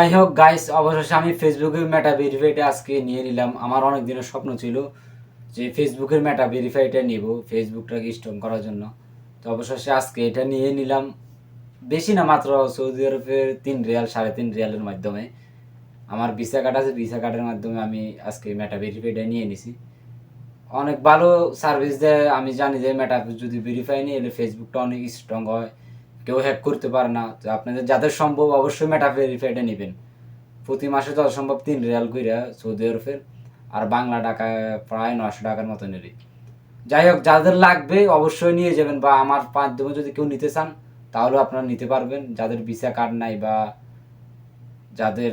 যাই হোক গাইস, অবশেষে আমি ফেসবুকের মেটা ভেরিফাইটা আজকে নিয়ে নিলাম। আমার অনেক দিনের স্বপ্ন ছিল যে ফেসবুকের মেটা ভেরিফাইটা নিব ফেসবুকটাকে স্ট্রং করার জন্য। তো অবশেষে আজকে এটা নিয়ে নিলাম। বেশি না, মাত্র সৌদি আরবের 3 রিয়াল 3.5 রিয়ালের মাধ্যমে। আমার ভিসা কার্ড আছে, ভিসা কার্ডের মাধ্যমে আমি আজকে মেটা ভেরিফাইটা নিয়ে নিছি। অনেক ভালো সার্ভিস দেয়। আমি জানি যে মেটা যদি ভেরিফাই নিয়ে এলে ফেসবুকটা অনেক স্ট্রং হয়, কেউ হ্যাক করতে পারে না। তো আপনাদের যাদের সম্ভব অবশ্যই মেটা ভেরিফাইটা নেবেন। প্রতি মাসে যত সম্ভব 3 রিয়াল কইরা সৌদি আরবের, আর বাংলা টাকায় প্রায় 900 টাকার মতো নেবে। যাই হোক, যাদের লাগবে অবশ্যই নিয়ে যাবেন, বা আমার মাধ্যমে যদি কেউ নিতে চান তাহলে আপনারা নিতে পারবেন। যাদের ভিসা কার্ড নাই বা যাদের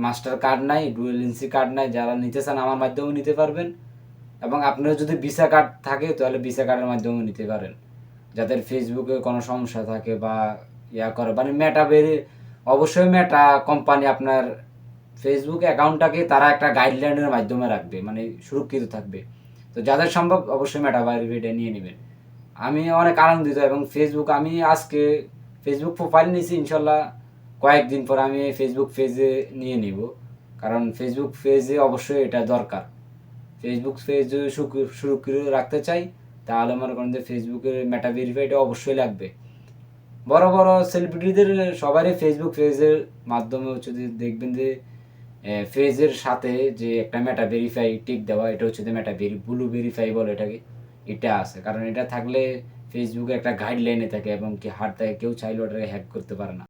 মাস্টার কার্ড নাই, ডুয়েল এনসি কার্ড নাই, যারা নিতে চান আমার মাধ্যমেও নিতে পারবেন। এবং আপনার যদি ভিসা কার্ড থাকে তাহলে ভিসা কার্ডের মাধ্যমেও নিতে পারেন। যাদের ফেসবুকে কোনো সমস্যা থাকে বা ইয়া করে, মানে মেটা বেরি, অবশ্যই মেটা কোম্পানি আপনার ফেসবুক অ্যাকাউন্টটাকে তারা একটা গাইডলাইনের মাধ্যমে রাখবে, মানে সুরক্ষিত থাকবে। তো যাদের সম্ভব অবশ্যই মেটা ভেরিফাইটা নিয়ে নেবেন। আমি অনেক আনন্দিত। এবং ফেসবুক, আমি আজকে ফেসবুক প্রোফাইল নিয়েছি, ইনশাল্লাহ কয়েকদিন পর আমি ফেসবুক পেজে নিয়ে নিব। কারণ ফেসবুক পেজে অবশ্যই এটা দরকার। ফেসবুক পেজ যদি সুরক্ষিত রাখতে চাই তাহলে মনে করেন যে ফেসবুকের মেটা ভেরিফাইটা অবশ্যই লাগবে। বড় বড় সেলিব্রিটিদের সবারই ফেসবুক পেজের মাধ্যমে হচ্ছে যে দেখবেন যে পেজের সাথে যে একটা মেটা ভেরিফাই টিক দেওয়া, এটা হচ্ছে যে মেটা ব্লু ভেরিফাই বলে এটাকে, এটা আছে। কারণ এটা থাকলে ফেসবুকে একটা গাইডলাইনে থাকে এবং কি হার থাকে, কেউ চাইলে ওটাকে হ্যাক করতে পারে না।